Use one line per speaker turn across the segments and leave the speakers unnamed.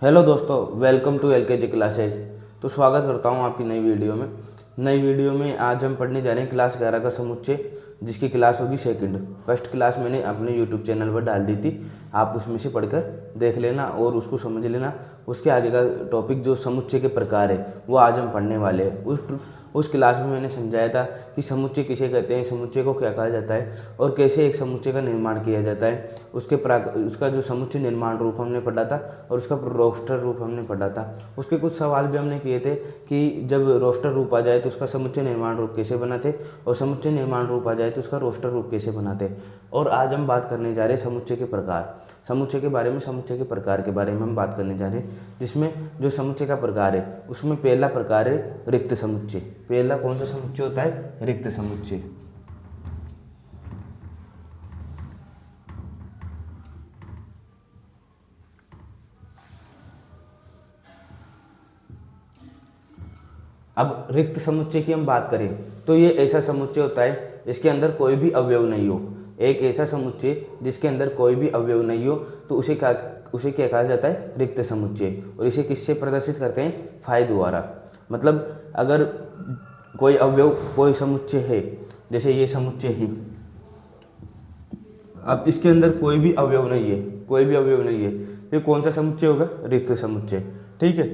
Hello दोस्तों, welcome to LKG classes. तो स्वागत करता हूं आपकी नई वीडियो में आज हम पढ़ने जा रहे हैं क्लास 11 का समुच्चय, जिसकी क्लास होगी सेकंड। फर्स्ट क्लास मैंने अपने यूट्यूब चैनल पर डाल दी थी, आप उसमें से पढ़कर देख लेना और उसको समझ लेना। उसके आगे का टॉपिक जो समुच्चय के प्रकार है वो आज हम पढ़ने वाले हैं। उस क्लास में मैंने समझाया था कि समुच्चय किसे कहते हैं, समुच्चय को क्या कहा जाता है और कैसे एक समुच्चय का निर्माण किया जाता है। उसका जो समुच्चय निर्माण रूप हमने पढ़ा था और उसका रोस्टर रूप हमने पढ़ा था। उसके कुछ सवाल भी हमने किए थे कि जब रोस्टर रूप आ जाए तो उसका समुच्चय निर्माण रूप कैसे बनाते और समुच्चय निर्माण रूप आ जाए तो उसका रोस्टर रूप कैसे बनाते। और आज हम बात करने जा रहे हैं समुच्चय के प्रकार, समुच्चय के बारे में, समुच्चय के प्रकार के बारे में हम बात करने जा रहे हैं। जिसमें जो समुच्चय का प्रकार है उसमें पहला प्रकार है रिक्त समुच्चय। पहला कौन सा समुच्चय होता है? रिक्त समुच्चय। अब रिक्त समुच्चय की हम बात करें तो ये ऐसा समुच्चय होता है जिसके अंदर कोई भी अवयव नहीं हो। एक ऐसा समुच्चय जिसके अंदर कोई भी अवयव नहीं हो तो उसे क्या कहा जाता है? रिक्त समुच्चय। और इसे किससे प्रदर्शित करते हैं? फाई द्वारा। मतलब अगर कोई अवयव, कोई समुच्चय है, जैसे ये समुच्चय है, अब इसके अंदर कोई भी अवयव नहीं है, कोई भी अवयव नहीं है, ये कौन सा समुच्चय होगा? रिक्त समुच्चय। ठीक है,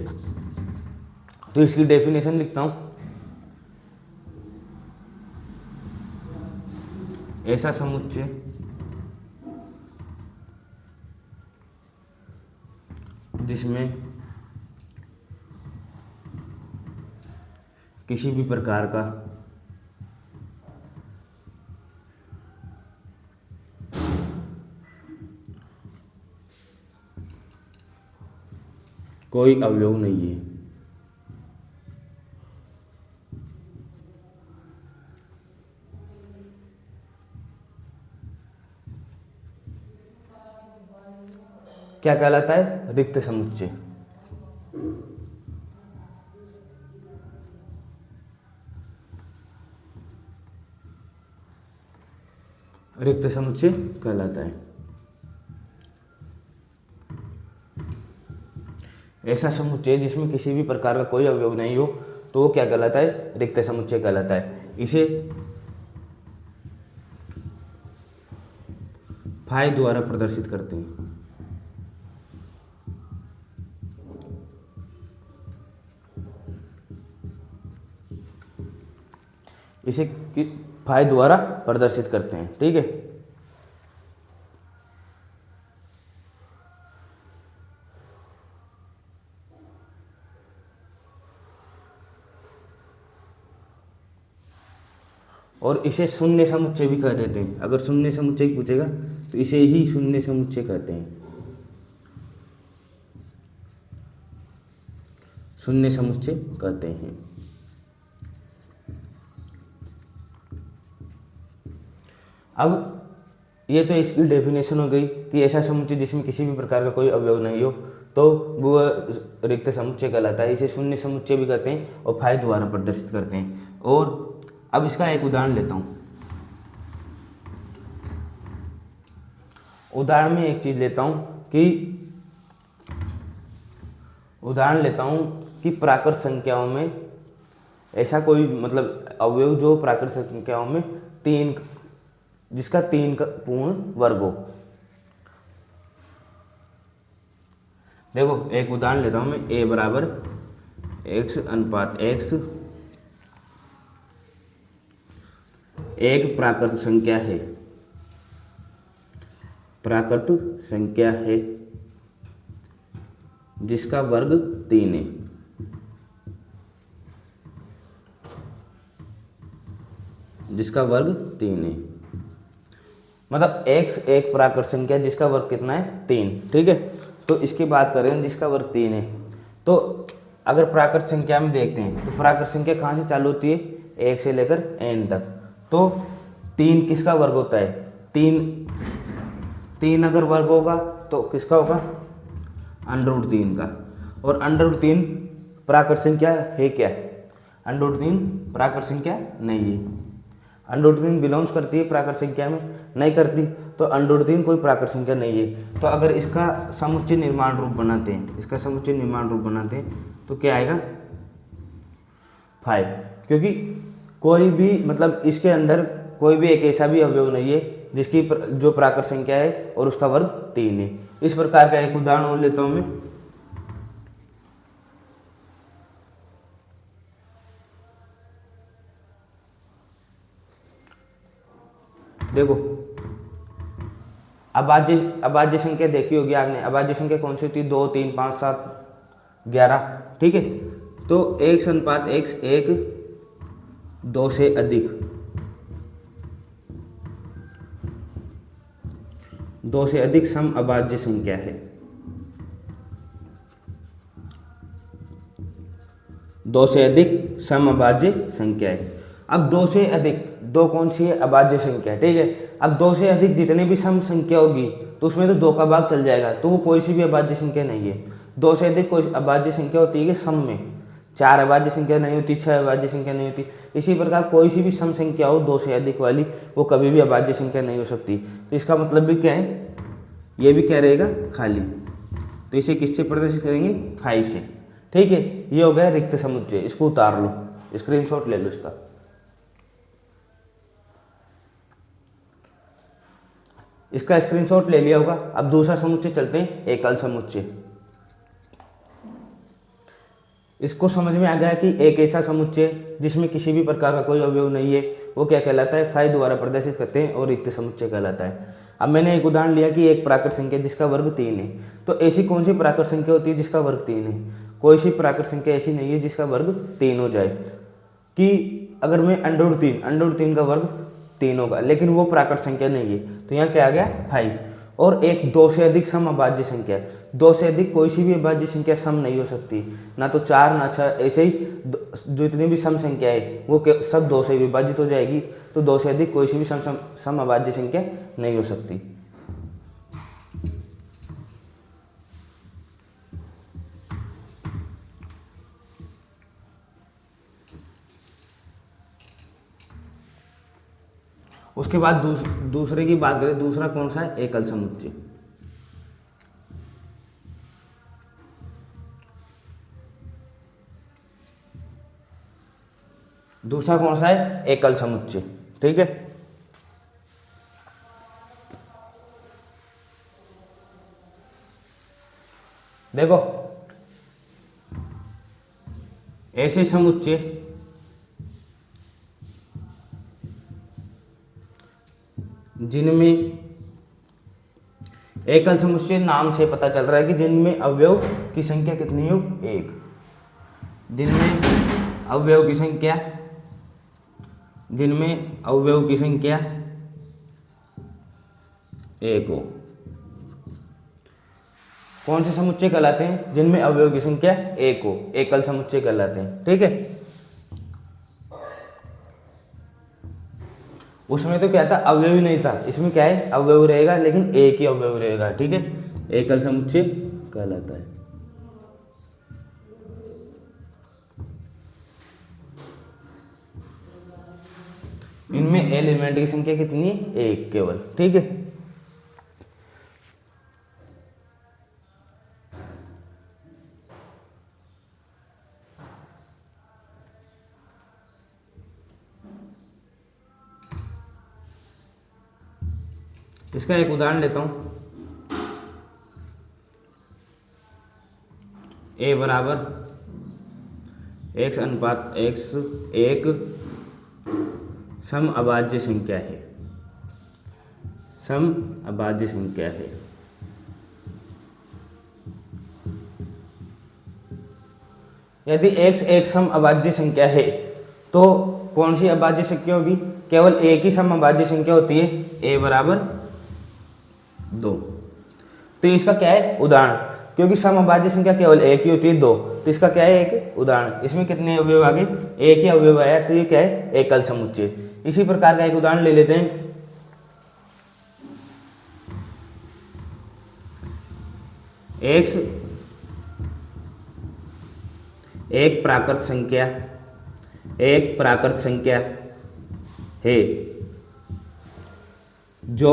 तो इसकी डेफिनेशन लिखता हूं। ऐसा समुच्चय जिसमें किसी भी प्रकार का कोई अवयव नहीं है। क्या कहलाता है? रिक्त समुच्चय। रिक्त समुच्चय कहलाता है। ऐसा समुच्चय जिसमें किसी भी प्रकार का कोई अवयव नहीं हो तो वो क्या कहलाता है? रिक्त समुच्चय कहलाता है। इसे फाई द्वारा प्रदर्शित करते हैं। इसे फाई द्वारा प्रदर्शित करते हैं। ठीक है, और इसे शून्य समुच्चय भी कह देते हैं। अगर शून्य समुच्चय पूछेगा तो इसे ही शून्य समुच्चय कहते हैं। शून्य समुच्चय कहते हैं। अब ये तो इसकी डेफिनेशन हो गई कि ऐसा समुच्चय जिसमें किसी भी प्रकार का कोई अवयव नहीं हो तो वो रिक्त समुच्चय कहलाता है। इसे शून्य समुच्चय भी कहते हैं और फाई द्वारा प्रदर्शित करते हैं। और अब इसका एक उदाहरण लेता हूँ। उदाहरण में एक चीज लेता हूँ कि प्राकृत संख्याओं में ऐसा कोई मतलब अवयव जो प्राकृत संख्याओं में जिसका 3 का पूर्ण वर्ग हो। देखो एक उदाहरण लेता हूं मैं। a बराबर x अनुपात x एक प्राकृत संख्या है जिसका वर्ग 3 है। मतलब x एक प्राकृत संख्या जिसका वर्ग कितना है? 3। ठीक है, तो इसकी बात करें जिसका वर्ग 3 है तो अगर प्राकृत संख्या में देखते हैं तो प्राकृत संख्या कहाँ से चालू होती है? 1 से लेकर n तक। तो 3 किसका वर्ग होता है? 3 अगर वर्ग होगा तो किसका होगा? √3 का। और √3 प्राकृत संख्या है क्या? √3 प्राकृत संख्या नहीं है। √3 बिलोंग्स करती है प्राकृत संख्या में? नहीं करती। तो √3 कोई प्राकृत संख्या नहीं है। तो अगर इसका समुच्चय निर्माण रूप बनाते हैं, इसका समुच्चय निर्माण रूप बनाते हैं तो क्या आएगा? 5। क्योंकि कोई भी मतलब इसके अंदर कोई भी एक ऐसा भी अवयव नहीं है जिसकी जो प्राकृत संख्या है और उसका वर्ग 3 है। इस प्रकार का एक उदाहरण और लेता हूं मैं। देखो, अभाज्य संख्या देखी होगी आपने। अभाज्य संख्या कौन सी होती है? 2, 3, 5, 7, 11। ठीक है। तो x अनुपात x 1 2 से अधिक, 2 से अधिक सम अभाज्य संख्या है। 2 से अधिक सम अभाज्य संख्या है। अब 2 से अधिक, 2 कौन सी है? अभाज्य संख्या। ठीक है। अब 2 से अधिक जितने भी सम संख्या होगी तो उसमें तो 2 का भाग चल जाएगा, तो वो कोई सी भी अभाज्य संख्या नहीं है। 2 से अधिक कोई अभाज्य संख्या होती है सम में, 4 अभाज्य संख्या नहीं होती, 6 अभाज्य संख्या नहीं होती। इसी प्रकार कोई सी भी सम संख्या हो 2 से अधिक वाली, वो कभी भी अभाज्य संख्या नहीं हो सकती। तो इसका मतलब भी क्या है? ये भी क्या रहेगा? खाली। तो इसे किससे प्रदर्शित करेंगे? 5 से। ठीक है। ये हो गया रिक्त समुच्चय। इसको उतार लो, स्क्रीनशॉट ले लो इसका। इसका स्क्रीनशॉट ले लिया होगा। अब दूसरा समुच्चय चलते हैं, एकल समुच्चय। इसको समझ में आ गया कि एक ऐसा समुच्चय जिसमें किसी भी प्रकार का कोई अवयव नहीं है, वो क्या कहलाता है? 5 द्वारा प्रदर्शित करते हैं और रिक्त समुच्चय कहलाता है। अब मैंने एक उदाहरण लिया कि एक प्राकृत संख्या जिसका वर्ग 3 है। तो ऐसी कौन सी प्राकृत संख्या होती है जिसका वर्ग 3 है? कोई सी प्राकृत संख्या ऐसी नहीं है जिसका वर्ग 3 हो जाए। कि अगर मैं √3 का वर्ग 3 होगा, लेकिन वो प्राकृत संख्या नहीं है, तो यहाँ क्या आ गया? 5। और एक 2 से अधिक सम अभाज्य संख्या। 2 से अधिक कोई सी भी अभाज्य संख्या सम नहीं हो सकती, ना तो 4 ना 6। ऐसे ही जो इतनी भी सम संख्या है वो सब 2 से विभाजित हो जाएगी। तो 2 से अधिक कोई सी भी सम अभाज्य संख्या नहीं हो सकती। उसके बाद दूसरे की बात करें, दूसरा कौन सा है? एकल समुच्चय। दूसरा कौन सा है? एकल समुच्चय। ठीक है। देखो, ऐसे समुच्चय जिनमें एकल समुच्चय नाम से पता चल रहा है कि जिनमें अवयव की संख्या कितनी हो? 1। जिनमें अवयव की संख्या 1 हो। कौन से समुच्चय कहलाते हैं? जिनमें अवयव की संख्या 1 हो, एकल समुच्चय कहलाते हैं। ठीक है। उसमें तो क्या था? अवयव ही नहीं था। इसमें क्या है? अवयव रहेगा, लेकिन एक ही अवयव रहेगा। ठीक है। एकल समुच्चय कहलाता है। इनमें एलिमेंट की संख्या कितनी है? 1 केवल। ठीक है। इसका एक उदाहरण लेता हूं। a बराबर x अनुपात x 1 सम अभाज्य संख्या है। सम अभाज्य संख्या है। यदि x एक सम अभाज्य संख्या है तो कौन सी अभाज्य संख्या होगी? केवल एक ही सम अभाज्य संख्या होती है, a बराबर 2। तो इसका क्या है? उदाहरण। क्योंकि सम अभाज्य संख्या केवल एक ही होती है, 2, तो इसका क्या है? एक उदाहरण। इसमें कितने अवयव आ गए? एक ही अवयव आया, तो ये क्या है? एकल समुच्चय। इसी प्रकार का एक उदाहरण ले लेते हैं। x एक प्राकृत संख्या है जो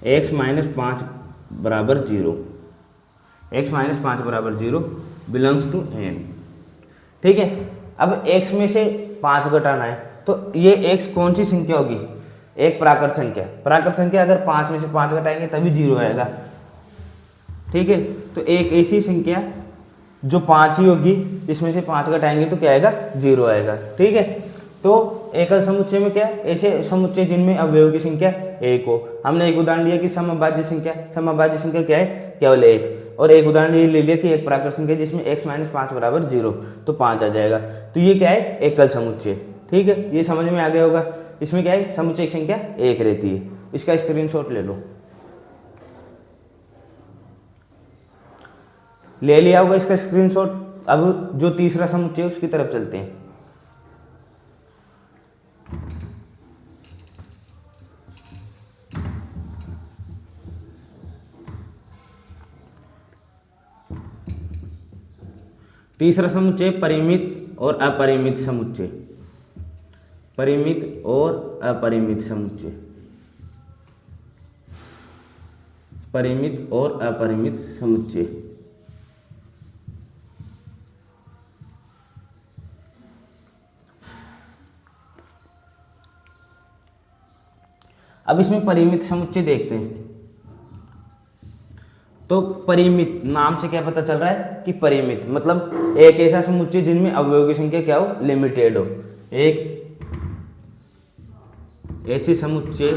x माइनस 5 बराबर 0, x माइनस 5 बराबर 0 बिलोंग्स टू n। ठीक है, अब x में से 5 घटाना है तो ये x कौन सी संख्या होगी, एक प्राकृत संख्या। प्राकृत संख्या अगर 5 में से 5 घटाएंगे तभी 0 आएगा। ठीक है, तो एक ऐसी संख्या जो 5 ही होगी, इसमें से 5 घटाएंगे तो क्या आएगा, 0 आएगा। ठीक है, तो एकल समुच्चय में क्या, ऐसे समुच्चय जिनमें अवयव की संख्या 1 हो। हमने एक उदाहरण लिया कि समअभाज्य संख्या क्या है, केवल 1। और एक उदाहरण ये ले लिया कि एक प्राकृत संख्या जिसमें x माइनस 5 बराबर 0, तो 5 आ जाएगा। तो ये क्या है, एकल समुच्चय। ठीक है, ये समझ में आ गया होगा। इसमें क्या है, समुच्चय की संख्या 1 रहती है। इसका स्क्रीनशॉट ले लो। ले लिया होगा इसका स्क्रीनशॉट। अब जो तीसरा समुच्चय है उसकी तरफ चलते हैं। तीसरा समुच्चय परिमित और अपरिमित समुच्चय। परिमित और अपरिमित समुच्चय। परिमित और अपरिमित समुच्चय। अब इसमें परिमित समुच्चय देखते हैं। तो परिमित नाम से क्या पता चल रहा है कि परिमित मतलब एक ऐसा समुच्चय जिनमें अवयव की संख्या क्या हो, लिमिटेड हो। एक ऐसे समुच्चय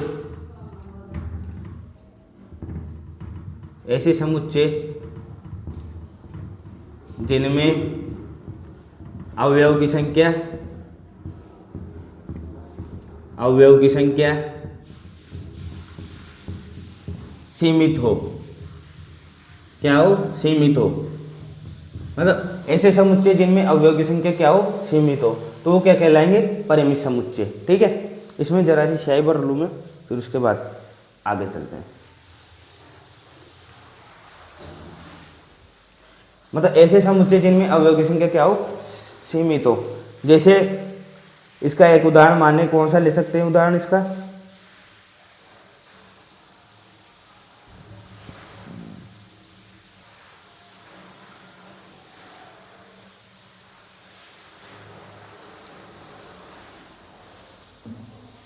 जिनमें अवयव की संख्या सीमित हो। क्या हो, सीमित हो। मतलब ऐसे समुच्चय जिनमें अवयव की संख्या क्या हो, सीमित हो, तो वो क्या कहलाएंगे, परिमित समुच्चय। ठीक है, इसमें जरा सी स्याही भर लूँ मैं, फिर उसके बाद आगे चलते हैं। मतलब ऐसे समुच्चय जिनमें अवयव की संख्या क्या हो, सीमित हो। जैसे इसका एक उदाहरण माने, कौन सा ले सकते हैं उदाहरण इसका,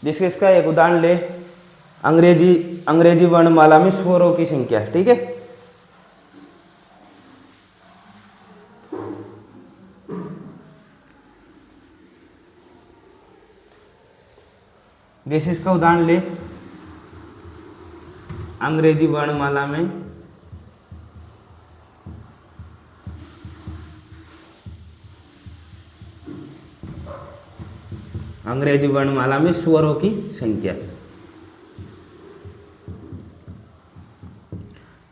जिसके इसका एक उदाहरण ले, अंग्रेजी वर्णमाला में स्वरों की संख्या। ठीक है, जैसे इसका उदाहरण ले, अंग्रेजी वर्णमाला में स्वरों की संख्या।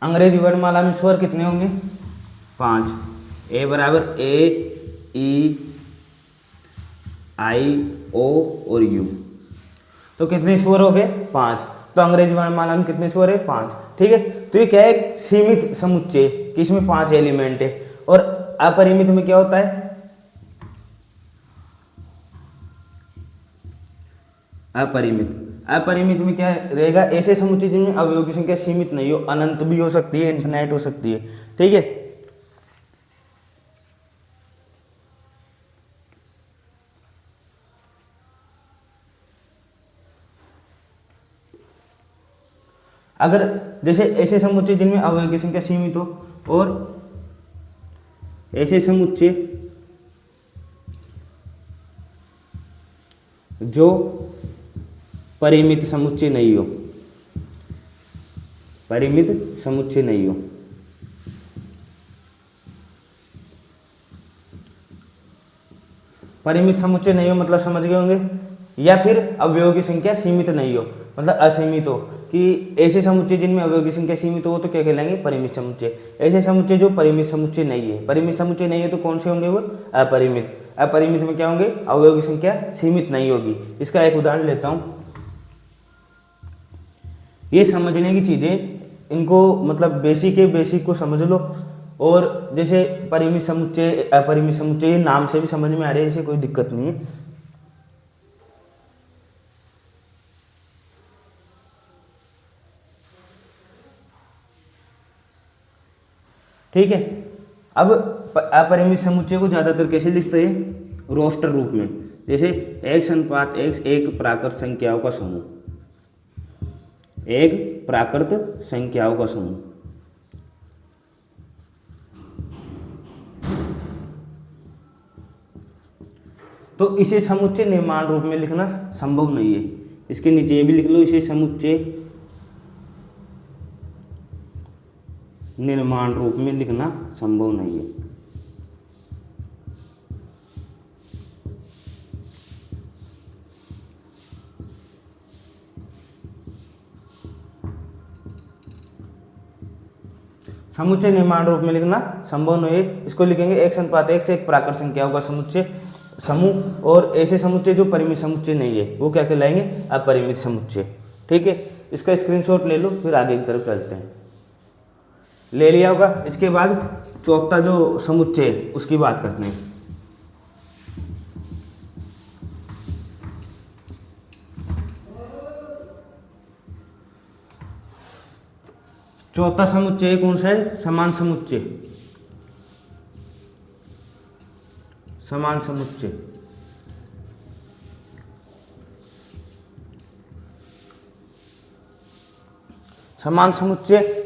अंग्रेजी वर्णमाला में स्वर कितने होंगे, 5। ए बराबर ए, ई, आई, ओ और यू। तो कितने स्वर हो गए, 5। तो अंग्रेजी वर्णमाला में कितने स्वर है, 5। ठीक है, तो ये क्या है, एक सीमित समुच्चय कि इसमें 5 एलिमेंट है। और अपरिमित में क्या होता है, अपरिमित में क्या रहेगा, ऐसे समुच्चय जिनमें अवयव की संख्या सीमित नहीं हो, अनंत भी हो सकती है, इनफिनाइट हो सकती है। ठीक है, अगर जैसे ऐसे समुच्चय जिनमें अवयव की संख्या सीमित हो, और ऐसे समुच्चय जो परिमित समुच्चय नहीं हो, परिमित समुच्चय नहीं हो। परिमित समुच्चय नहीं हो मतलब समझ गए होंगे, या फिर अवयव की संख्या सीमित नहीं हो मतलब असीमित हो, कि ऐसे समुच्चय जिनमें अवयव की संख्या सीमित हो तो क्या कहलाएंगे, परिमित समुच्चय। ऐसे समुच्चय जो परिमित समुच्चय नहीं है, परिमित समुच्चय नहीं है तो कौन से होंगे वो, अपरिमित। अपरिमित में क्या होंगे, अवयव की संख्या सीमित नहीं होगी। इसका एक उदाहरण लेता हूं। ये समझने की चीजें, इनको मतलब बेसिक को समझ लो। और जैसे परिमित समुच्चय, अपरिमित समुच्चय, नाम से भी समझ में आ रही है, इसे कोई दिक्कत नहीं है। ठीक है। अब अपरिमित समुच्चय को ज़्यादातर कैसे लिखते हैं, रोस्टर रूप में, जैसे x अनुपात x एक प्राकृत संख्याओं का समूह, एक प्राकृत संख्याओं का समूह। तो इसे समुच्चय निर्माण रूप में लिखना संभव नहीं है। इसके नीचे ये भी लिख लो, इसे समुच्चय निर्माण रूप में लिखना संभव नहीं है। समुच्चय निर्माण रूप में लिखना संभव नहीं है। इसको लिखेंगे x अनुपात x एक प्राकृत संख्याओं का समुच्चय समूह, और ऐसे समुच्चय जो परिमित समुच्चय नहीं है वो क्या कहलाएंगे, अपरिमित समुच्चय। ठीक है, इसका स्क्रीनशॉट ले लो, फिर आगे की तरफ चलते हैं। ले लिया होगा। इसके बाद चौथा जो समुच्चय है उसकी बात करते हैं। चौथा समुच्चय कौन सा है, समान समुच्चय। समान समुच्चय समान समुच्चय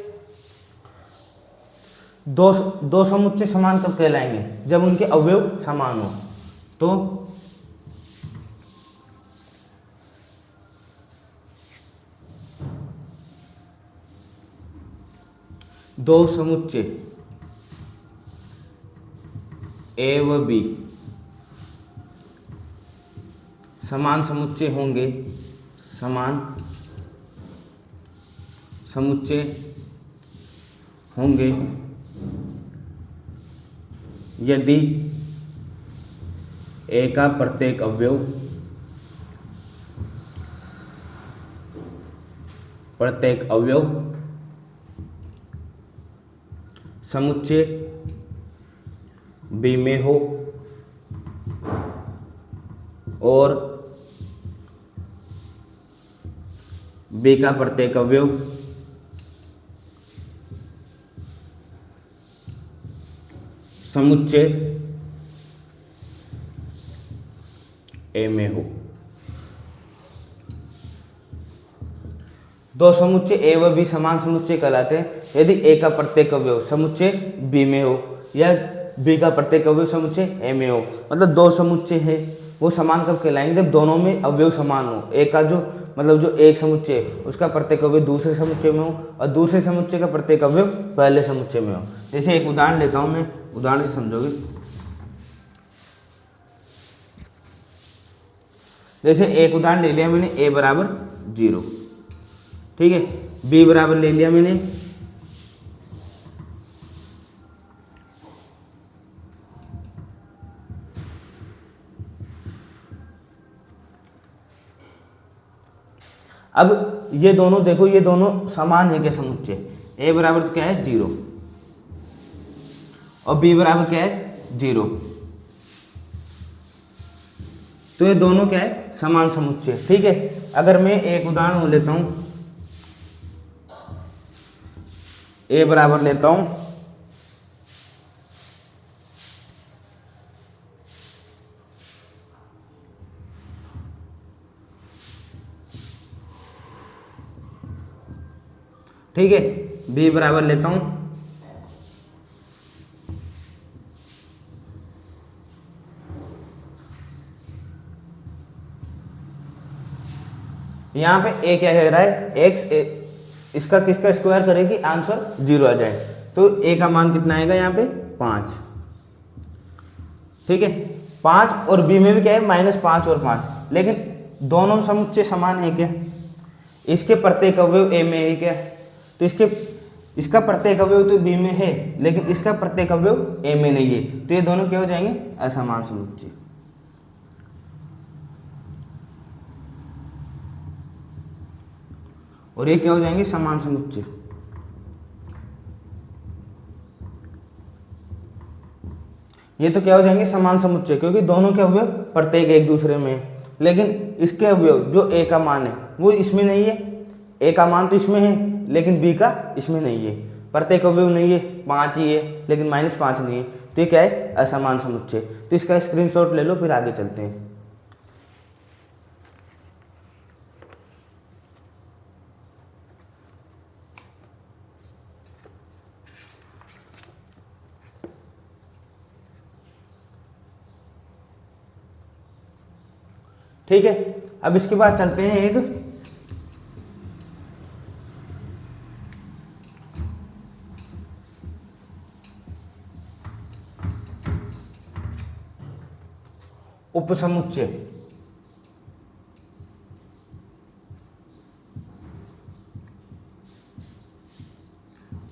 दो समुच्चय समान कब कहलाएंगे, जब उनके अवयव समान हो। तो दो समुच्चय ए व बी समान समुच्चय होंगे, समान समुच्चय होंगे यदि ए का प्रत्येक अवयव समुच्चय बी में हो और बी का प्रत्येक अवयव समुच्चय ए में हो। दो समुच्चय ए व बी समान समुच्चय कहलाते हैं यदि ए का प्रत्येक अवयव समुच्चय बी में हो या बी का प्रत्येक अवयव समुच्चय ए में हो। मतलब दो समुच्चय है वो समान कब कहलाएंगे, जब दोनों में अवयव समान हो। एक का जो मतलब जो एक समुच्चय है उसका प्रत्येक अवयव दूसरे समुच्चय में हो और दूसरे समुच्चय का प्रत्येक अवयव पहले समुच्चय में हो। जैसे एक उदाहरण लेता हूं मैं, उदाहरण से समझोगे। जैसे एक उदाहरण ले लिया मैंने, a बराबर 0, ठीक है, b बराबर ले लिया मैंने अब ये दोनों देखो, ये दोनों समान है क्या समुच्चय। a बराबर तो क्या है 0 और b बराबर क्या है 0, तो ये दोनों क्या है समान समुच्चय। ठीक है, अगर मैं एक उदाहरण लेता हूं, a बराबर लेता हूं ठीक है, b बराबर लेता हूं यहाँ पे a क्या कह रहा है x, इसका किसका स्क्वायर करेगी आंसर 0 आ जाए, तो a का मान कितना आएगा यहाँ पे 5। ठीक है, 5 और b में भी क्या है -5 और 5, लेकिन दोनों समुच्चय समान है क्या, इसके प्रत्येक अवयव a में है क्या, तो इसका प्रत्येक अवयव तो b में है लेकिन इसका प्रत्येक अवयव a में नहीं है, तो ये दोनों क्या हो जाएंगे असमान समुच्चय। और ये क्या हो जाएंगे समान समुच्चय। ये तो क्या हो जाएंगे समान समुच्चय, क्योंकि दोनों के अवयव प्रत्येक एक दूसरे में है, लेकिन इसके अवयव जो a का मान है वो इसमें नहीं है, a का मान तो इसमें है लेकिन b का इसमें नहीं है, प्रत्येक अवयव नहीं है, 5 ही है, लेकिन -5 नहीं है, तो ये क्या है, असमान समुच्चय। तो इसका स्क्रीनशॉट ले लो, फिर आगे चलते हैं। ठीक है, अब इसके बाद चलते हैं एक उपसमुच्चय।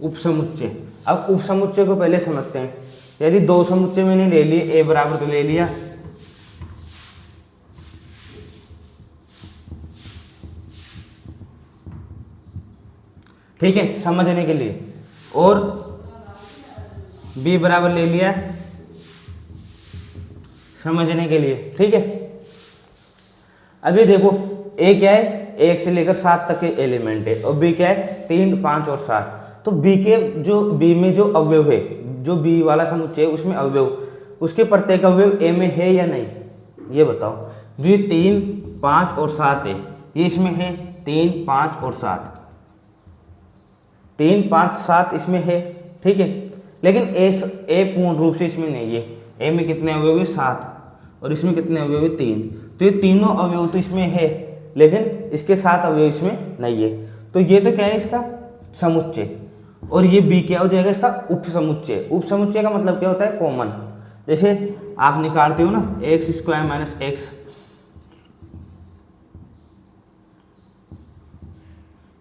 उपसमुच्चय, अब उपसमुच्चय को पहले समझते हैं। यदि दो समुच्चय मैंने ले लिए, ए बराबर तो ले लिया, ठीक है, समझने के लिए, और बी बराबर ले लिया समझने के लिए, ठीक है। अभी देखो ए क्या है, 1 से लेकर 7 तक के एलिमेंट है, और बी क्या है, 3, 5 और 7। तो बी के जो बी में जो अवयव है, जो बी वाला समुच्चय है उसमें अवयव, उसके प्रत्येक अवयव ए में है या नहीं, ये बताओ। जो ये 3, 5 और 7 है, ये इसमें है 3, 5 और 7, 3, 5, 7 इसमें है, ठीक है। लेकिन ए पूर्ण रूप से इसमें नहीं है। ए में कितने अवयव है, 7, और इसमें कितने अवयव है, 3। तो ये तीनों अवयव तो इसमें है, लेकिन इसके 7 अवयव इसमें नहीं है। तो ये तो क्या है, इसका समुच्चय, और ये बी क्या हो जाएगा, इसका उपसमुच्चय। उपसमुच्चय का मतलब क्या होता है, कॉमन। जैसे आप निकालते हो ना, x² - x,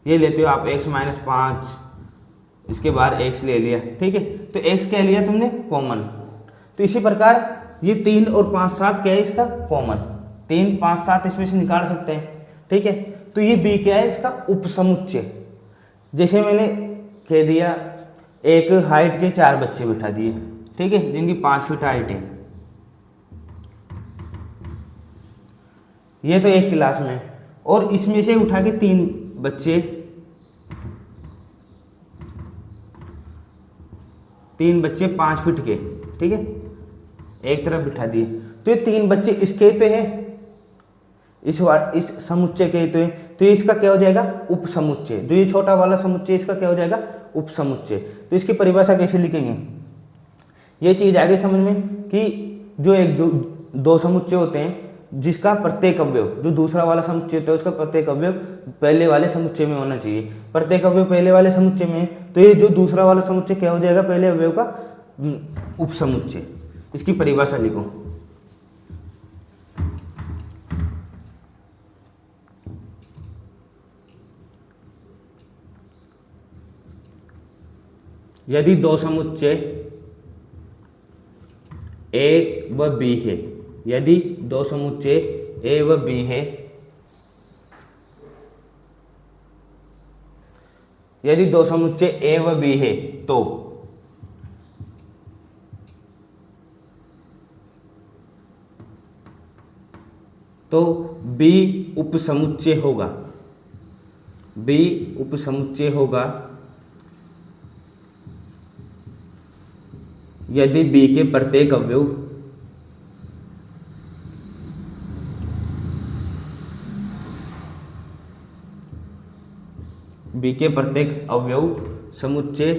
ये लेते हो आप x - 5, इसके बाद x ले लिया, ठीक है। तो x क्या लिया तुमने, कॉमन। तो इसी प्रकार ये 3 और 5, 7 क्या है, इसका कॉमन। 3, 5, 7 इसमें से निकाल सकते हैं, ठीक है। तो ये b क्या है, इसका उपसमुच्चय। जैसे मैंने कह दिया, एक हाइट के 4 बच्चे बिठा दिए, ठीक है, जिनकी 5 फीट हाइट है, ये तो एक क्लास में, और इसमें से उठा के 3 बच्चे, 3 बच्चे 5 फीट के, ठीक है, एक तरफ बिठा दिए। तो ये 3 बच्चे इसके तो हैं, इस समुच्चय के तो है, तो इसका क्या हो जाएगा, उपसमुच्चय। जो ये छोटा वाला समुच्चय, इसका क्या हो जाएगा, उपसमुच्चय। तो इसकी परिभाषा कैसे लिखेंगे, ये चीज आगे समझ में, कि जो दो समुच्चय होते हैं, जिसका प्रत्येक अवयव, जो दूसरा वाला समुच्चय होता है उसका प्रत्येक अवयव पहले वाले समुच्चय में होना चाहिए। प्रत्येक अवयव पहले वाले समुच्चय में, तो ये जो दूसरा वाला समुच्चय क्या हो जाएगा, पहले अवयव का उपसमुच्चय। इसकी परिभाषा लिखो। यदि दो समुच्चय ए व बी है, यदि दो समुच्चय ए व बी है, यदि दो समुच्चय ए व बी है, तो बी उपसमुच्चय होगा, बी उपसमुच्चय होगा यदि बी के प्रत्येक अवयव बी के प्रत्येक अवयव समुच्चय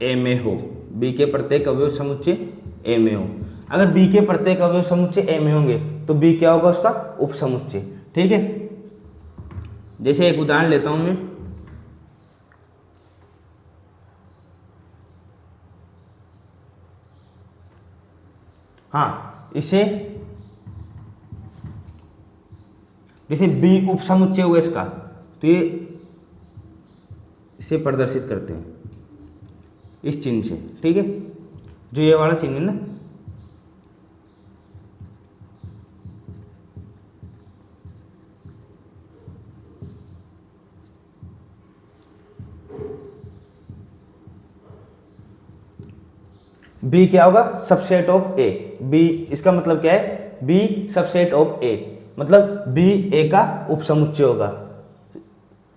ए में हो, बी के प्रत्येक अवयव समुच्चय ए में हो। अगर बी के प्रत्येक अवयव समुच्चय ए में होंगे तो बी क्या होगा, उसका उपसमुच्चय, ठीक है। जैसे एक उदाहरण लेता हूं मैं, हाँ, इसे जैसे बी उपसमुच्चय हुआ इसका, तो ये इसे प्रदर्शित करते हैं इस चिन्ह से, ठीक है, जो ये वाला चिन्ह है ना, बी क्या होगा, सबसेट ऑफ ए। बी इसका मतलब क्या है, बी सबसेट ऑफ ए, मतलब बी ए का उपसमुच्चय होगा।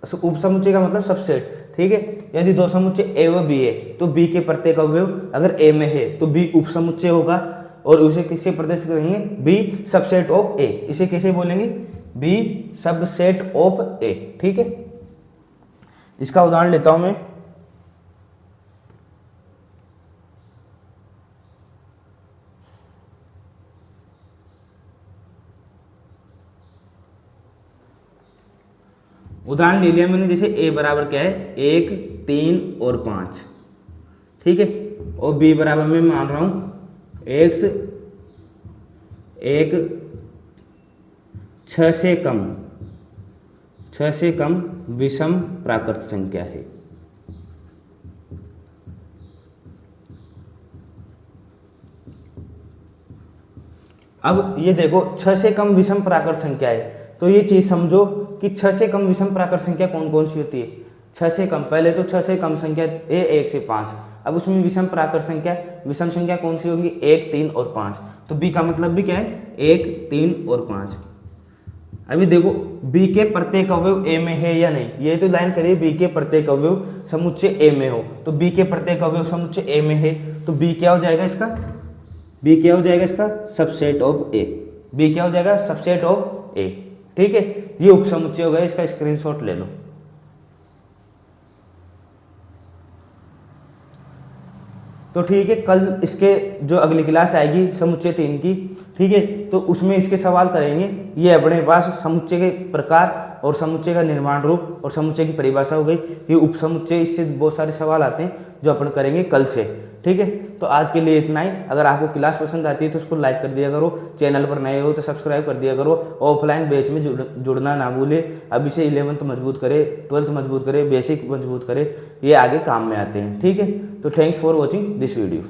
उपसमुच्चय का मतलब सबसेट, ठीक है। यदि दो समुच्चय ए व बी है तो बी के प्रत्येक अवयव अगर ए में है तो बी उपसमुच्चय होगा, और उसे किससे प्रदर्शित करेंगे, बी सबसेट ऑफ ए। इसे कैसे बोलेंगे, बी सबसेट ऑफ ए, ठीक है। इसका उदाहरण लेता हूं मैं। उदाहरण ले लिया मैंने, जैसे ए बराबर क्या है, 1, 3 और 5, ठीक है। और बी बराबर मैं मान रहा हूं एक्स 1, 6 से कम विषम प्राकृत संख्या है। अब ये देखो 6 से कम विषम प्राकृत संख्या है, तो ये चीज समझो कि 6 से कम विषम प्राकृत संख्या कौन कौन सी होती है। 6 से कम, पहले तो 6 से कम संख्या ए 1 से 5। अब उसमें विषम प्राकृत संख्या, विषम संख्या कौन सी होगी, 1, 3 और 5। तो बी का मतलब भी क्या है, 1, 3 और 5। अभी देखो बी के प्रत्येक अवयव ए में है या नहीं, ये तो लाइन करिए बी के प्रत्येक अवयव समुच्चय ए में हो, तो बी के प्रत्येक अवयव समुच्चय ए में है, तो बी क्या हो जाएगा इसका, बी क्या हो जाएगा इसका, सबसेट ऑफ ए। बी क्या हो जाएगा, सबसेट ऑफ ए, ठीक है। ये उपसमुच्चय हो गया, इसका स्क्रीनशॉट ले लो। तो ठीक है, कल इसके जो अगली क्लास आएगी समुच्चय 3 की, ठीक है, तो उसमें इसके सवाल करेंगे। ये अपने पास समुच्चय के प्रकार और समुच्चय का निर्माण रूप और समुच्चय की परिभाषा हो गई। ये उपसमुच्चय, इससे बहुत सारे सवाल आते हैं जो अपन करेंगे कल से, ठीक है। तो आज के लिए इतना ही। अगर आपको क्लास पसंद आती है तो उसको लाइक कर दिया करो, चैनल पर नए हो तो सब्सक्राइब कर दिया करो। ऑफलाइन बैच में जुड़ना ना भूले। अभी से 11th मजबूत करे, 12th मजबूत करे, बेसिक मजबूत करे, ये आगे काम में आते हैं, ठीक है। तो thanks for watching this video.